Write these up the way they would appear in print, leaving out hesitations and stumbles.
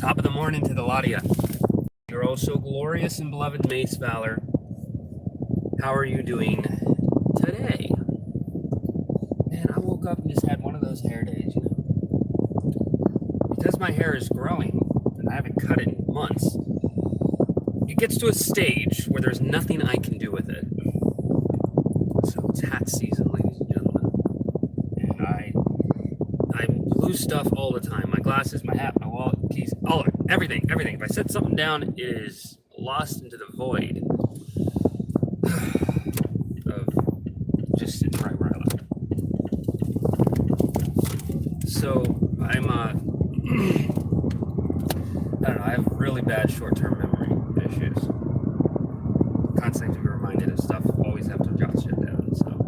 Top of the morning to the lot of you. You're all so glorious and beloved Mace Valor. How are you doing today? And I woke up and just had one of those hair days, you know. Because my hair is growing and I haven't cut it in months, it gets to a stage where there's nothing I can do with it. So it's hat season, ladies and gentlemen. And I lose stuff all the time. My glasses, my hat, my wallet, keys, all of it, everything. If I set something down, it is lost into the void of just sitting right where I left it. So I'm I don't know, I have really bad short-term memory issues. Constantly to be reminded of stuff, always have to jot shit down. So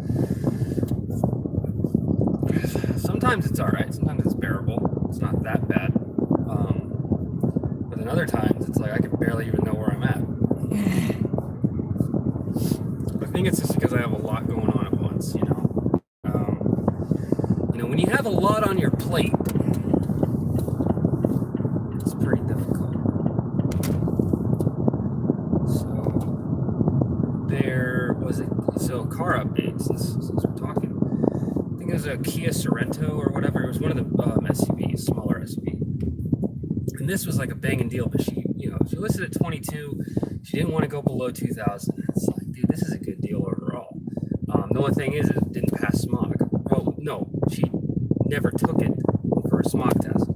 sometimes it's alright, sometimes it's bearable, it's not that bad. But then other times it's like I can barely even know where I'm at. I think it's just because I have a lot going on at once, you know. When you have a lot on your plate, it's pretty difficult. So there was a car update since we're talking. I think it was a Kia Sorento or whatever. It was one of the SUVs, smaller SUV. And this was like a banging deal, but she listed at 22. She didn't want to go below 2,000. It's like, dude, this is a good deal overall. The only thing is it didn't pass smog. Well, no, she never took it for a smog test,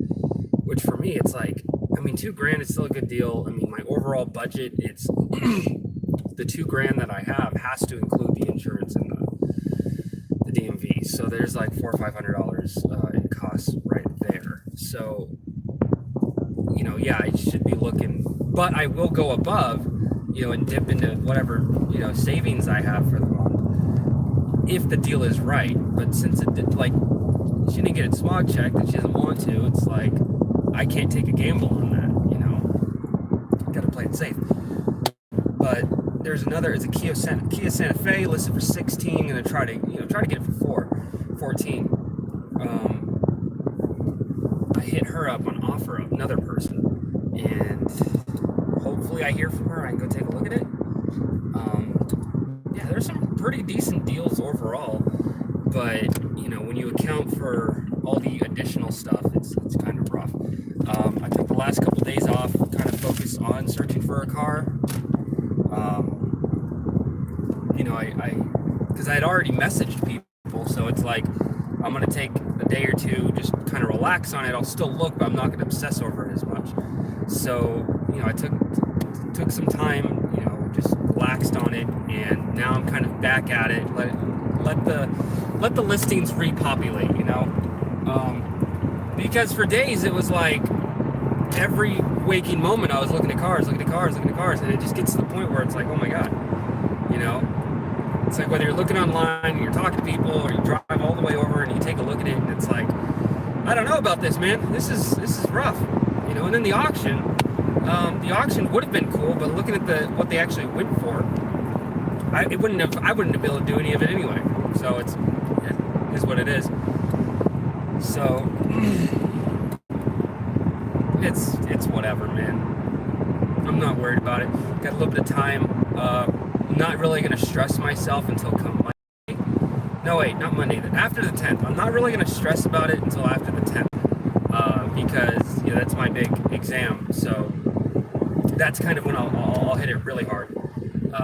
which for me, it's like, I mean, $2,000 is still a good deal. I mean, my overall budget, it's the $2,000 that I have has to include the insurance and the DMV. So there's like $400 or $500 in costs right there. So, yeah, I should be looking, but I will go above, and dip into whatever, savings I have for the month if the deal is right. But since it did, like, she didn't get it smog checked and she doesn't want to, it's like, I can't take a gamble on that, Gotta play it safe. But there's another, it's a Kia Santa Fe listed for 16, gonna try to get it for 14. I hit her up on OfferUp, another person, and hopefully I hear from her. I can go take a look at it. Yeah, there's some pretty decent deals overall, but when you account for all the additional stuff, it's kind of rough. I took the last couple days off, kind of focused on searching for a car. Because I had already messaged people, so it's like I'm gonna take a day or two, just kind of relax on it. I'll still look, but I'm not gonna obsess over it as much. So I took some time, just relaxed on it, and now I'm kind of back at it. Let the listings repopulate, because for days it was like every waking moment I was looking at cars, and it just gets to the point where it's like, oh my god, it's like whether you're looking online and you're talking to people, or you drive all the way over and you take a look at it, and it's like, I don't know about this, man. This is rough, And then the auction would have been cool, but looking at what they actually went for, I wouldn't have been able to do any of it anyway. So it is what it is. So it's whatever, man. I'm not worried about it. Got a little bit of time. Not really gonna stress myself until come Monday. No, wait, not Monday. After the 10th. I'm not really gonna stress about it until after the 10th, because that's my big exam. So that's kind of when I'll hit it really hard.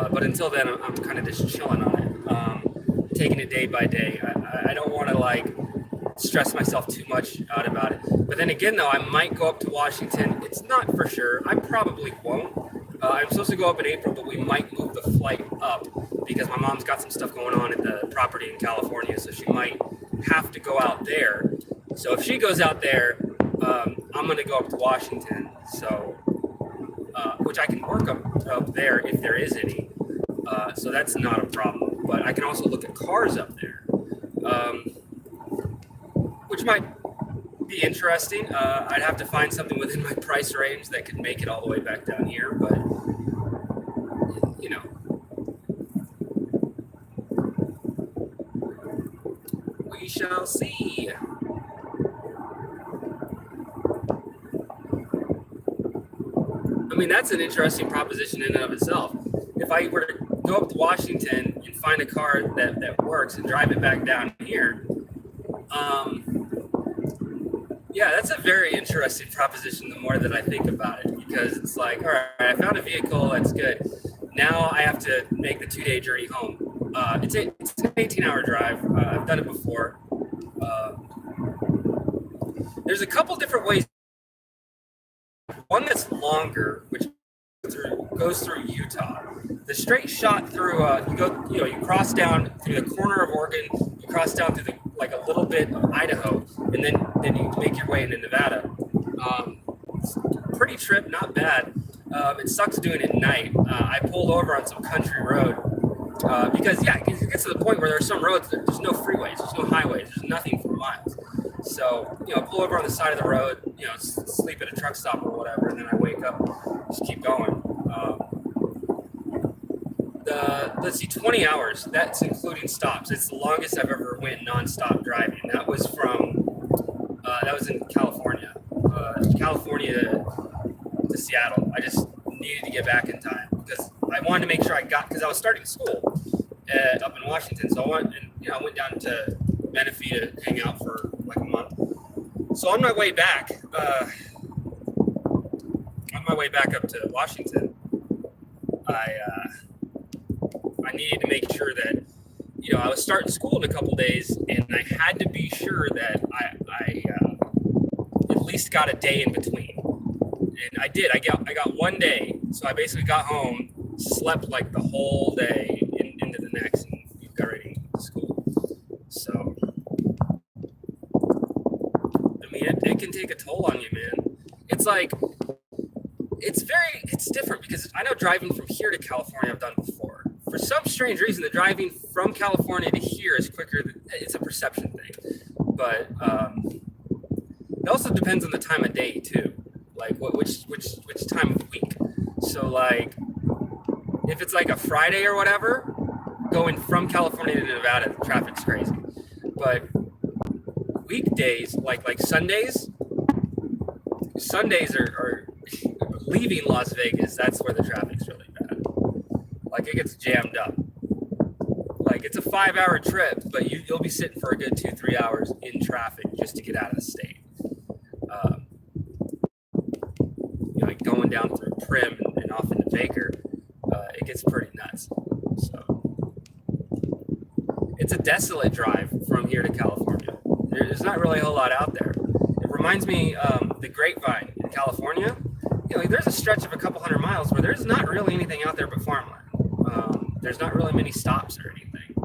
But until then, I'm kind of just chilling on it, taking it day by day. I don't want to stress myself too much out about it. But then again, though, I might go up to Washington. It's not for sure. I probably won't. I'm supposed to go up in April, but we might move the flight up because my mom's got some stuff going on at the property in California, so she might have to go out there. So if she goes out there, I'm going to go up to Washington, so which I can work up there if there is any. So that's not a problem. But I can also look at cars up there, which might be interesting. I'd have to find something within my price range that could make it all the way back down here, but we shall see. mean, that's an interesting proposition in and of itself. If I were to go up to Washington and find a car that works and drive it back down here, yeah, that's a very interesting proposition the more that I think about it, because it's like, all right, I found a vehicle, that's good. Now I have to make the 2-day journey home. It's an 18-hour drive. I've done it before. There's a couple different ways. One that's longer, which goes through Utah. The straight shot through, you cross down through the corner of Oregon, you cross down through like a little bit of Idaho, and then you make your way into Nevada. It's a pretty trip, not bad. It sucks doing it at night. I pulled over on some country road because, yeah, it gets to the point where there are some roads that there's no freeways, there's no highways, there's nothing for miles. So, pull over on the side of the road, sleep at a truck stop or whatever, and then I wake up, just keep going. Let's see, 20 hours, that's including stops. It's the longest I've ever went nonstop driving. That was in California. California to Seattle. I just needed to get back in time because I wanted to make sure because I was starting school up in Washington. So I went down to Menifee to hang out for like a month. So on my way back up to Washington, I needed to make sure that, I was starting school in a couple days, and I had to be sure that I at least got a day in between. And I did. I got one day. So I basically got home, slept like the whole day into the next, and got ready to school. So, I mean, it can take a toll on you, man. It's like, it's different because I know driving from here to California I've done before. For some strange reason, the driving from California to here is quicker. It's a perception thing. But it also depends on the time of day, too. Like, which time of week. So, like, if it's like a Friday or whatever, going from California to Nevada, the traffic's crazy. But weekdays, like Sundays are leaving Las Vegas, that's where the traffic's really bad. Like, it gets jammed up. Like, it's a 5-hour trip, but you'll be sitting for a good 2-3 hours in traffic just to get out of the state. Like going down through Prim and off into Baker, it gets pretty nuts. So it's a desolate drive from here to California. There's not really a whole lot out there. It reminds me the Grapevine in California. There's a stretch of a couple hundred miles where there's not really anything out there but farmland. There's not really many stops or anything.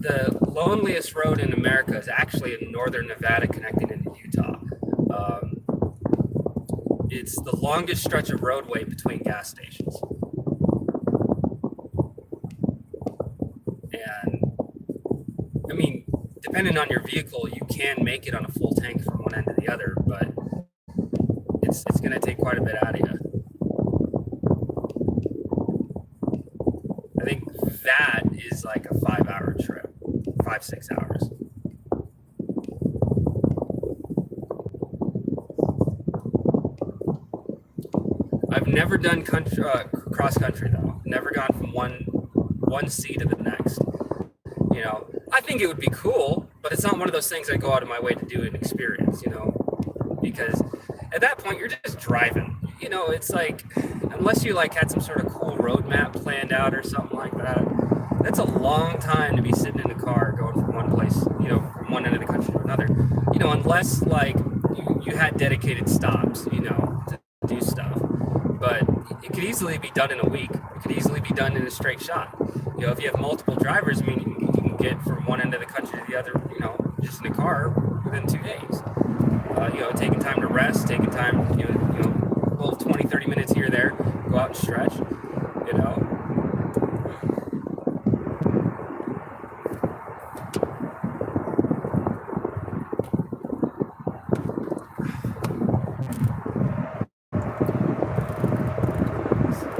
The loneliest road in America is actually in northern Nevada connecting into Utah. It's the longest stretch of roadway between gas stations. And, I mean, depending on your vehicle, you can make it on a full tank from one end to the other, but it's going to take quite a bit out of you. I think that is like a 5-hour trip, 5-6 hours. I've never done cross country though. Never gone from one sea to the next. I think it would be cool, but it's not one of those things I go out of my way to do and experience. Because at that point you're just driving. It's like, unless you had some sort of cool roadmap planned out or something like that, that's a long time to be sitting in a car going from one place, from one end of the country to another. Unless you had dedicated stops, to do stuff. But it could easily be done in a week. It could easily be done in a straight shot. If you have multiple drivers, I mean, you can get from one end of the country to the other, just in a car within 2 days. Taking time to rest, taking time, little 20, 30 minutes here or there, go out and stretch,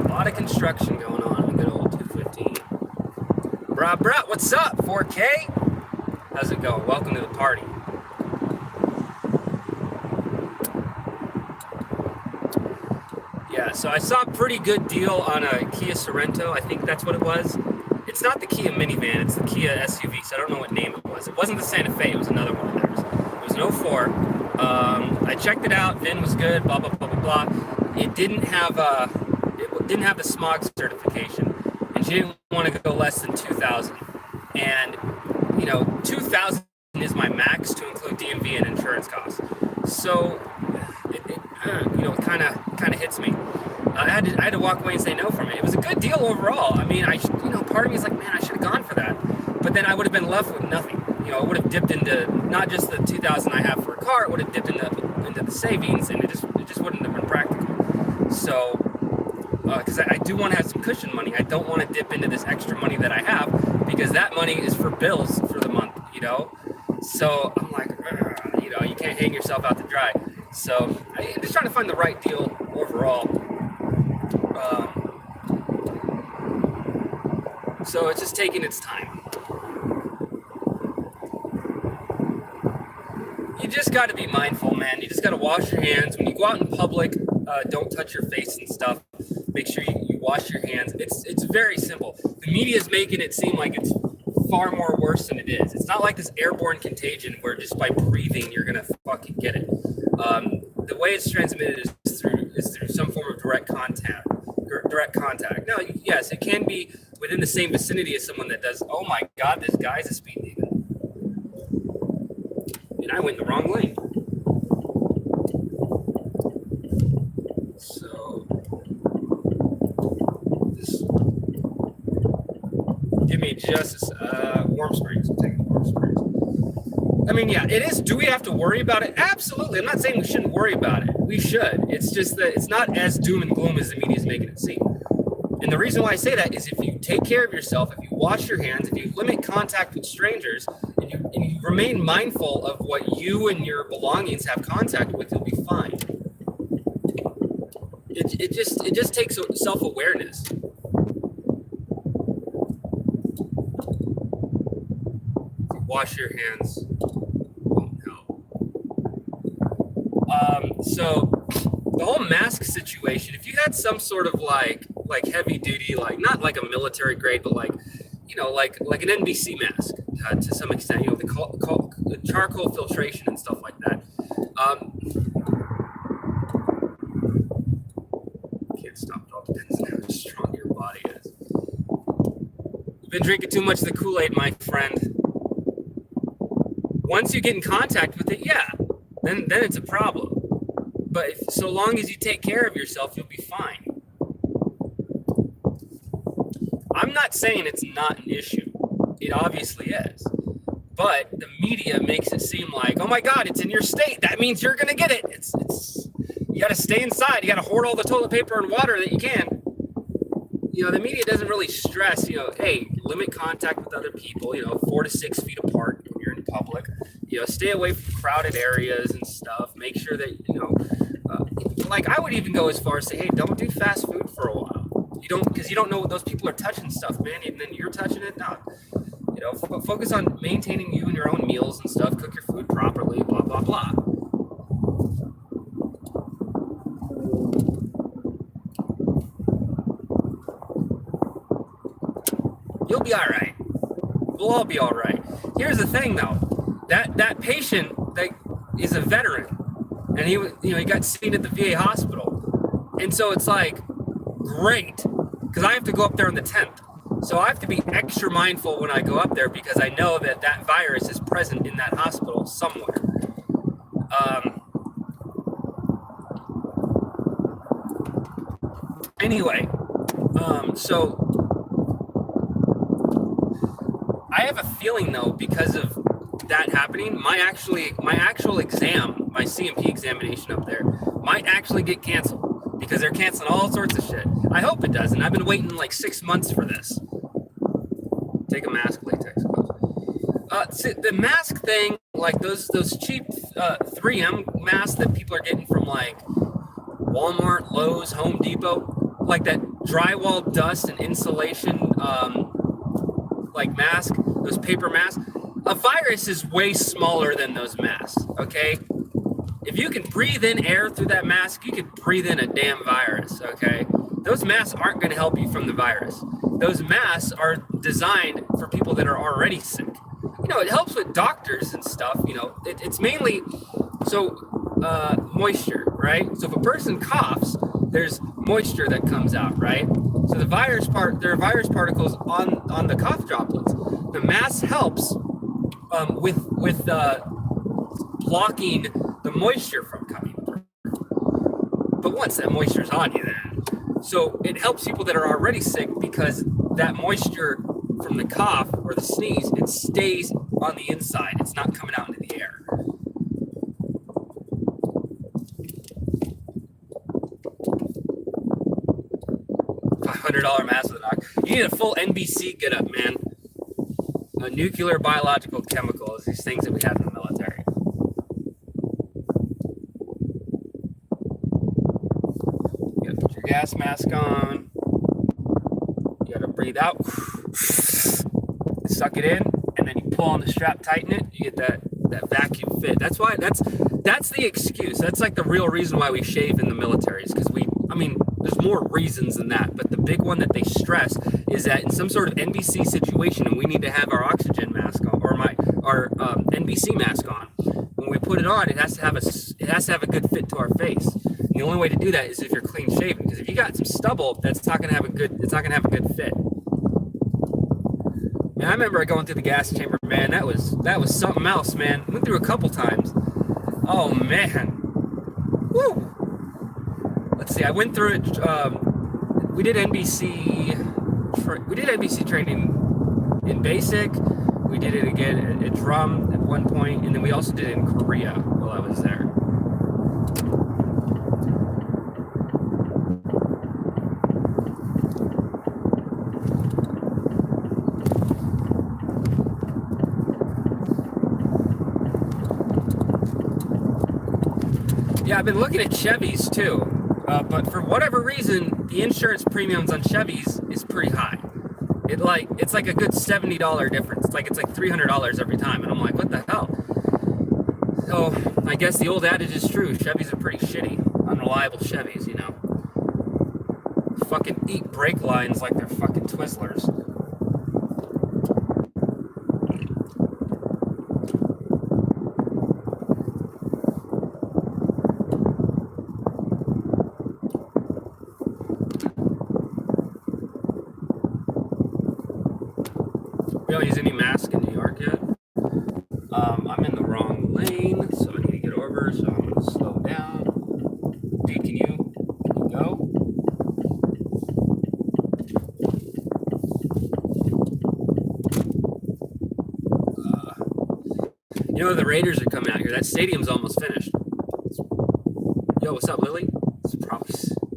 A lot of construction going on in the good old 215. Brett, what's up, 4K? How's it going? Welcome to the party. Yeah, so I saw a pretty good deal on a Kia Sorento. I think that's what it was. It's not the Kia minivan, it's the Kia SUV, so I don't know what name it was. It wasn't the Santa Fe, it was another one of theirs. It was an 04. I checked it out, VIN was good, blah, blah, blah, blah, blah. It didn't have the smog certification, and she didn't want to go less than 2,000. And, 2,000 is my max to include DMV and insurance costs. So, it kind of hits me. I had to walk away and say no from it. It was a good deal overall. I mean, part of me is like, man, I should have gone for that. But then I would have been left with nothing. It would have dipped into not just the 2,000 I have for a car. It would have dipped into the savings, and it just wouldn't have been practical. So, because I do want to have some cushion money. I don't want to dip into this extra money that I have, because that money is for bills for the month. So I'm like, you can't hang yourself out to dry. So I'm just trying to find the right deal overall. So it's just taking its time. You just got to be mindful, man. You just got to wash your hands. When you go out in public, don't touch your face and stuff. Make sure you wash your hands. It's very simple. The media is making it seem like it's far more worse than it is. It's not like this airborne contagion where just by breathing you're gonna fucking get it. The way it's transmitted is through some form of direct contact. Now, yes, it can be within the same vicinity as someone that does. Oh my God, this guy's a speed demon, and I went in the wrong lane. So, give me just Warm Springs. I'm taking Warm Springs. I mean, yeah, it is. Do we have to worry about it? Absolutely. I'm not saying we shouldn't worry about it. We should. It's just that it's not as doom and gloom as the media is making it seem. And the reason why I say that is if you take care of yourself, if you wash your hands, if you limit contact with strangers, and you remain mindful of what you and your belongings have contact with, you'll be fine. It just takes self-awareness. Wash your hands. Won't help. So the whole mask situation, if you had some sort of like heavy duty, like not like a military grade, but like an NBC mask to some extent, the charcoal filtration and stuff like that. Can't stop. It all depends on how strong your body is. You've been drinking too much of the Kool-Aid, my friend. Once you get in contact with it, yeah, then it's a problem. But so long as you take care of yourself, you'll be fine. I'm not saying it's not an issue. It obviously is. But the media makes it seem like, oh my God, it's in your state. That means you're going to get it. You got to stay inside. You got to hoard all the toilet paper and water that you can. The media doesn't really stress, hey, limit contact with other people, 4 to 6 feet apart when you're in public. Stay away from crowded areas and stuff. Make sure that, I would even go as far as say, hey, don't do fast food for a while. Because you don't know what those people are touching stuff, man. And then you're touching it. No. Focus on maintaining you and your own meals and stuff. Cook your food properly, blah, blah, blah. You'll be all right. We'll all be all right. Here's the thing, though. That patient that is a veteran, and he got seen at the VA hospital, and so it's like, great, because I have to go up there on the 10th. So I have to be extra mindful when I go up there because I know that virus is present in that hospital somewhere. Anyway, so I have a feeling though, because of that happening, my actual exam, my CMP examination up there, might actually get canceled because they're canceling all sorts of shit. I hope it doesn't. I've been waiting like 6 months for this. Take a mask, latex gloves. The mask thing, like those cheap 3M masks that people are getting from like Walmart, Lowe's, Home Depot, like that drywall dust and insulation like mask, those paper masks. A virus is way smaller than those masks, okay? if you can breathe in air through that mask, you can breathe in a damn virus, okay? Those masks aren't going to help you from the virus. Those masks are designed for people that are already sick. You know, it helps with doctors and stuff, you know. It's mainly, moisture, right? So if a person coughs, there's moisture that comes out, right? So there are virus particles on the cough droplets. The mask helps with blocking the moisture from coming through. But once that moisture's on you, then, so it helps people that are already sick because that moisture from the cough or the sneeze, it stays on the inside. It's not coming out into the air. $500 mask with a knock. You need a full NBC get up, man. A nuclear, biological, chemical is these things that we have in the military. You gotta put your gas mask on. You gotta breathe out. Suck it in, and then you pull on the strap, tighten it. You get that vacuum fit. That's the excuse. That's like the real reason why we shave in the military is because there's more reasons than that, but the big one that they stress is that in some sort of NBC situation, and we need to have our oxygen mask on, or our NBC mask on. When we put it on, it has to have a good fit to our face. And the only way to do that is if you're clean shaven, because if you got some stubble, it's not gonna have a good fit. Man, I remember going through the gas chamber, man. That was something else, man. Went through a couple times. Oh man. Woo. Let's see. I went through it. We did NBC training in basic. We did it again at drum at one point, and then we also did it in Korea while I was there. Yeah, I've been looking at Chevys too, but for whatever reason, the insurance premiums on Chevys is pretty high. It's like a good $70 difference. It's like $300 every time, and I'm like, what the hell? So I guess the old adage is true. Chevys are pretty shitty, unreliable Chevys, you know. Fucking eat brake lines like they're fucking Twizzlers. We don't use any mask in New York yet. I'm in the wrong lane, so I need to get over, so I'm gonna slow down. Dude, can you go? You know, the Raiders are coming out here. That stadium's almost finished. Yo, what's up, Lily? It's probably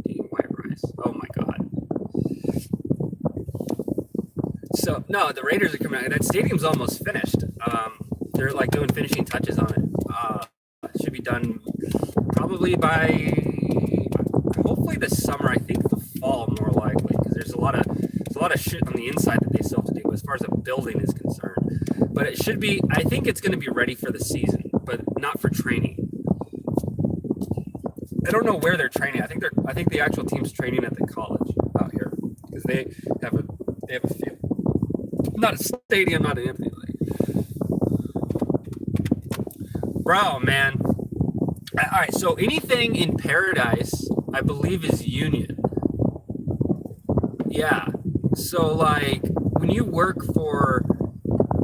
eating white rice. Oh my God. So, no, the Raiders are coming out. That stadium's almost finished. They're like doing finishing touches on it. It should be done probably by, hopefully this summer. I think the fall more likely, because there's a lot of shit on the inside that they still have to do as far as the building is concerned. But it should be, I think it's going to be ready for the season, but not for training. I don't know where they're training. I think the actual team's training at the college out here, because they have a field. Not a stadium, not an empty lake. Bro, man. All right, so anything in Paradise, I believe, is union. Yeah. So, like, when you work for,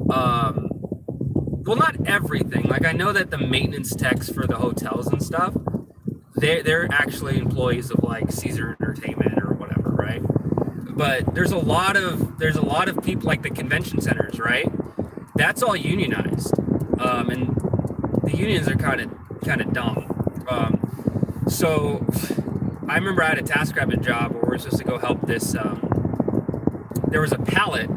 well, not everything. Like, I know that the maintenance techs for the hotels and stuff, they're actually employees of, like, Caesar Entertainment or whatever, right? But there's a lot of people, like the convention centers, right? That's all unionized, and the unions are kind of dumb. So I remember I had a TaskRabbit job where we were supposed to go help this. There was a pallet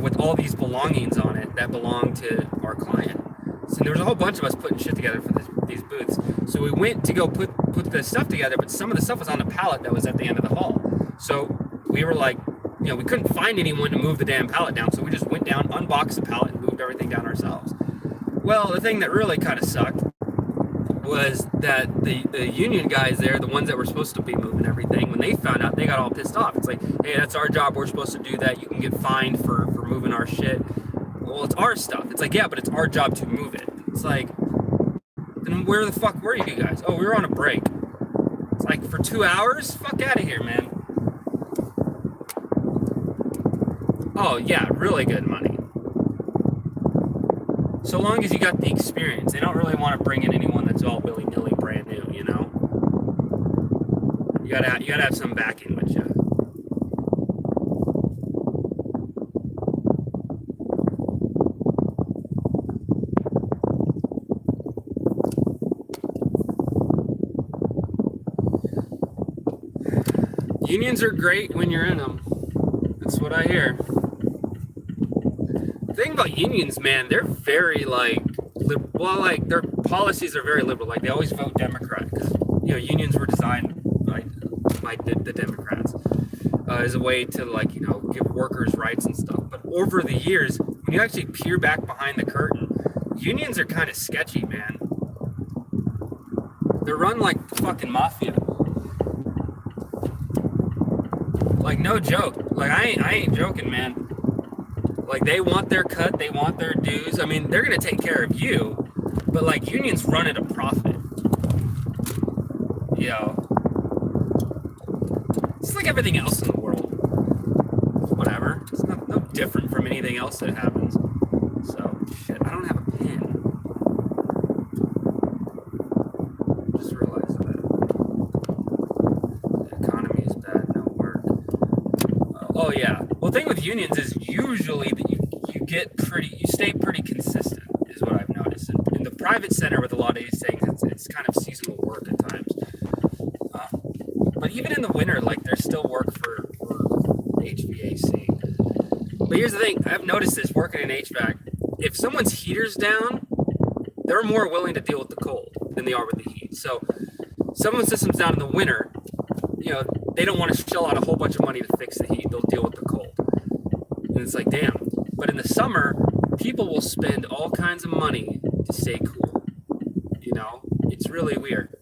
with all these belongings on it that belonged to our client. So there was a whole bunch of us putting shit together for these booths. So we went to go put the stuff together, but some of the stuff was on a pallet that was at the end of the hall. So we were like, you know, we couldn't find anyone to move the damn pallet down, so we just went down, unboxed the pallet, and moved everything down ourselves. Well, the thing that really kind of sucked was that the union guys there, the ones that were supposed to be moving everything, when they found out, they got all pissed off. It's like, hey, that's our job. We're supposed to do that. You can get fined for moving our shit. Well, it's our stuff. It's like, yeah, but it's our job to move it. It's like, then where the fuck were you guys? Oh, we were on a break. It's like, for 2 hours? Fuck out of here, man. Oh, yeah, really good money. So long as you got the experience. They don't really want to bring in anyone that's all willy-nilly brand new, you know? You gotta have some backing with you. Unions are great when you're in them. That's what I hear. The thing about unions, man, they're very like their policies are very liberal. Like they always vote Democrat because unions were designed by the Democrats as a way to give workers rights and stuff. But over the years, when you actually peer back behind the curtain, unions are kind of sketchy, man. They're run like fucking mafia. Like, no joke. Like, I ain't joking, man. Like, they want their cut. They want their dues. I mean, they're going to take care of you. But, like, unions run at a profit. It's like everything else in the world. Whatever. It's no different from anything else that happens. So, shit, I don't have a pen. Just realized that. The economy is bad. Oh yeah. Well, the thing with unions is usually that you stay pretty consistent, is what I've noticed. In the private sector with a lot of these things, it's kind of seasonal work at times. But even in the winter, like there's still work for HVAC. But here's the thing: I've noticed this working in HVAC. If someone's heater's down, they're more willing to deal with the cold than they are with the heat. So, someone's system's down in the winter. They don't want to shell out a whole bunch of money to fix the heat. They'll deal with the cold. And it's like, damn. But in the summer, people will spend all kinds of money to stay cool. It's really weird.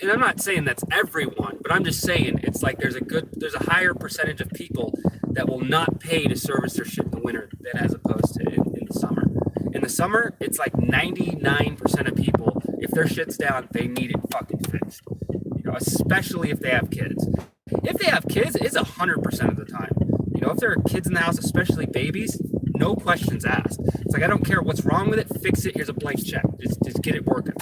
And I'm not saying that's everyone, but I'm just saying it's like there's a higher percentage of people that will not pay to service their shit in the winter than as opposed to in the summer. In the summer, it's like 99% of people, if their shit's down, they need it fucking fixed. Especially if they have kids. If they have kids, it's 100% of the time. If there are kids in the house, especially babies, no questions asked. It's like, I don't care what's wrong with it, fix it, here's a blank check. Just get it working,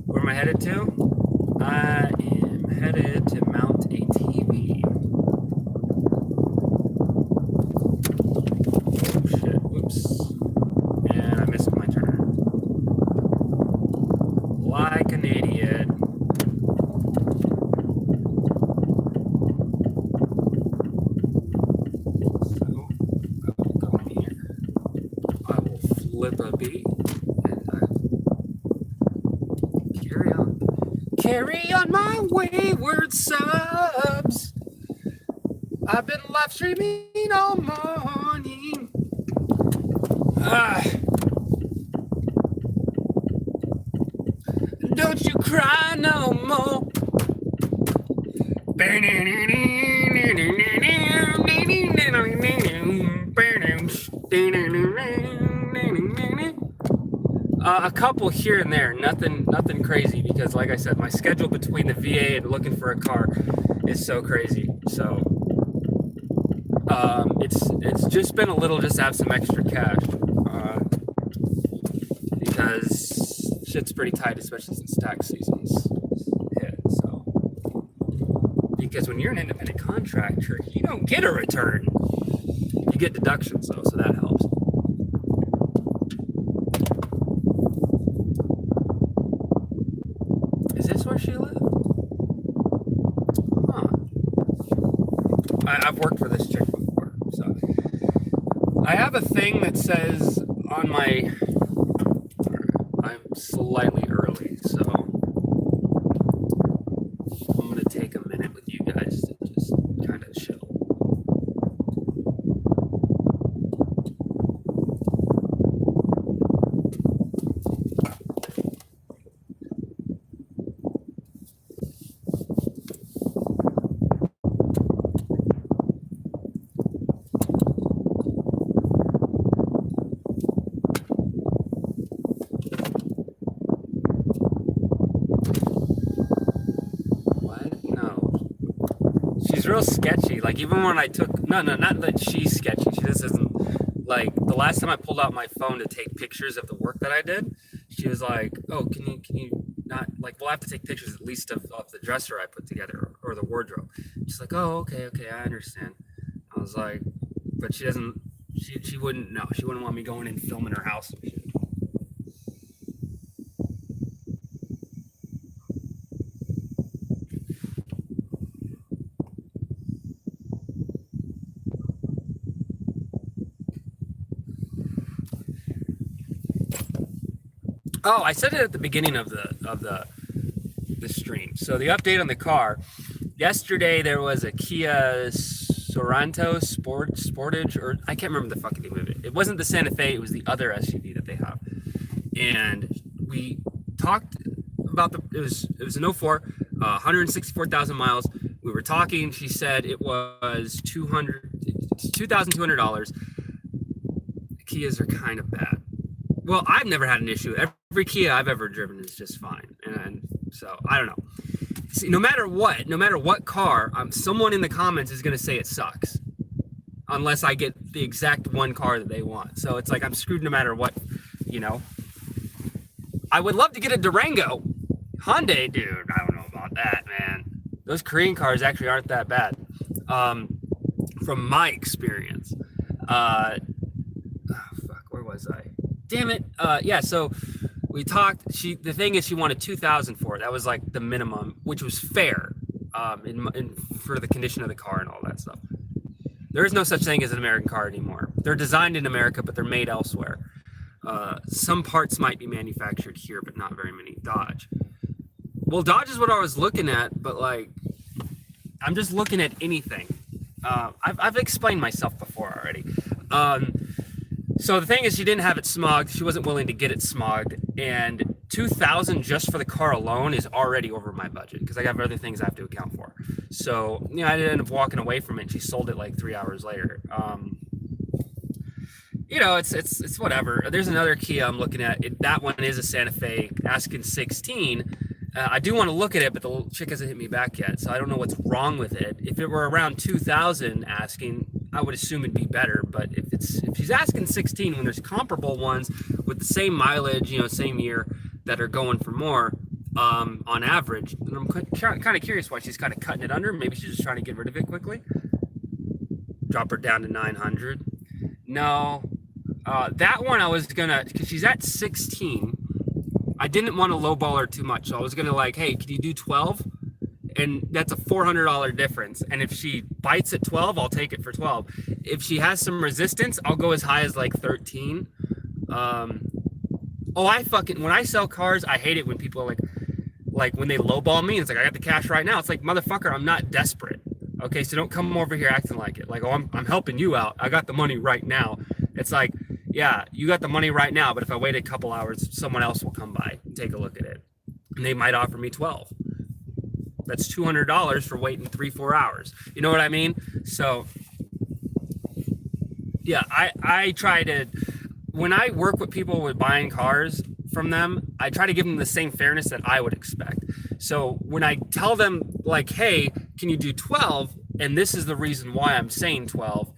Where am I headed to? I am headed to mount a TV. Oh shit, whoops. And I missed my turn. Like an idiot. Flip a beat and carry on my wayward subs. I've been live streaming all morning. Don't you cry no more. A couple here and there, nothing crazy, because like I said, my schedule between the VA and looking for a car is so crazy. So it's just been a little just to have some extra cash, because shit's pretty tight, especially since tax season's hit. So because when you're an independent contractor, you don't get a return, you get deductions though, so that helps. Is this where she lived? Huh. I've worked for this chick before, so I have a thing that says on my. I'm slightly early, so I'm gonna take a minute with you guys to just kind of chill. Real sketchy. Like even when I took not that she's sketchy. She just isn't like the last time I pulled out my phone to take pictures of the work that I did. She was like, "Oh, can you not like we'll have to take pictures at least of the dresser I put together or the wardrobe." She's like, "Oh, okay, I understand." I was like, but she doesn't. She wouldn't know. She wouldn't want me going and filming her house and shit. Oh, I said it at the beginning of the stream. So the update on the car. Yesterday there was a Kia Sorento Sportage, or I can't remember the fucking name of it. It wasn't the Santa Fe. It was the other SUV that they have. And we talked about it was an 04, 164,000 miles. We were talking. She said it was $2,200. Kias are kind of bad. Well, I've never had an issue. Every Kia I've ever driven is just fine. And so I don't know. See, no matter what car, someone in the comments is going to say it sucks. Unless I get the exact one car that they want. So it's like I'm screwed no matter what, you know. I would love to get a Durango. Hyundai, dude, I don't know about that, man. Those Korean cars actually aren't that bad. From my experience. Where was I? Damn it. Yeah, so we talked. The thing is, she wanted $2,000 for it. That was like the minimum, which was fair for the condition of the car and all that stuff. There is no such thing as an American car anymore. They're designed in America, but they're made elsewhere. Some parts might be manufactured here, but not very many. Dodge. Well, Dodge is what I was looking at, but like, I'm just looking at anything. I've explained myself before already. So the thing is, she didn't have it smogged. She wasn't willing to get it smogged, and $2,000 just for the car alone is already over my budget because I have other things I have to account for. So I ended up walking away from it. And she sold it like 3 hours later. It's whatever. There's another Kia I'm looking at. That one is a Santa Fe, asking 16. I do want to look at it, but the chick hasn't hit me back yet, so I don't know what's wrong with it. If it were around 2,000 asking, I would assume it'd be better. But if she's asking 16 when there's comparable ones with the same mileage, same year that are going for more on average, then I'm kind of curious why she's kind of cutting it under. Maybe she's just trying to get rid of it quickly. Drop her down to 900. No, that one I was gonna, because she's at 16. I didn't want to lowball her too much, so I was gonna like, hey, can you do 12? And that's a $400 difference. And if she bites at 12, I'll take it for 12. If she has some resistance, I'll go as high as like 13. When I sell cars, I hate it when people are like when they lowball me. It's like, I got the cash right now. It's like, motherfucker, I'm not desperate. Okay, so don't come over here acting like it. Like, oh, I'm helping you out. I got the money right now. It's like, yeah, you got the money right now, but if I wait a couple hours, someone else will come by and take a look at it. And they might offer me 12. That's $200 for waiting 3-4 hours. You know what I mean? So, yeah, I try to, when I work with people with buying cars from them, I try to give them the same fairness that I would expect. So when I tell them like, hey, can you do 12? And this is the reason why I'm saying 12.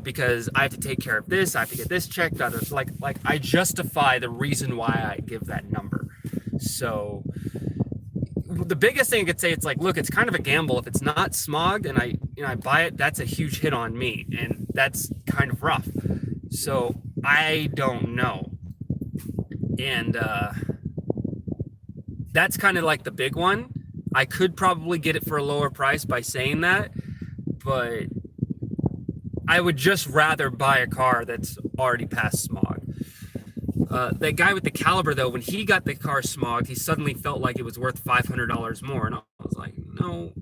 Because I have to take care of this, I have to get this checked out. It's like I justify the reason why I give that number. So the biggest thing I could say, it's like, look, it's kind of a gamble. If it's not smogged and I buy it, that's a huge hit on me, and that's kind of rough. So I don't know. And that's kind of like the big one. I could probably get it for a lower price by saying that, but I would just rather buy a car that's already past smog. That guy with the Caliber, though, when he got the car smogged, he suddenly felt like it was worth $500 more, and I was like, no,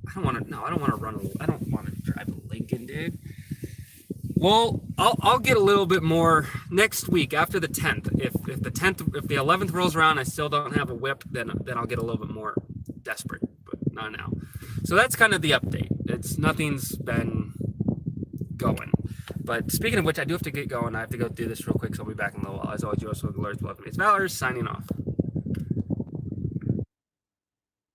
I don't want to. No, I don't want to run. I don't want to drive a Lincoln, dude. Well, I'll get a little bit more next week after the 10th. If the 11th rolls around, I still don't have a whip, then I'll get a little bit more desperate, but not now. So that's kind of the update. Nothing's been going. But speaking of which, I do have to get going. I have to go do this real quick, so I'll be back in a little while. As always, you also alerts. It's Valor signing off.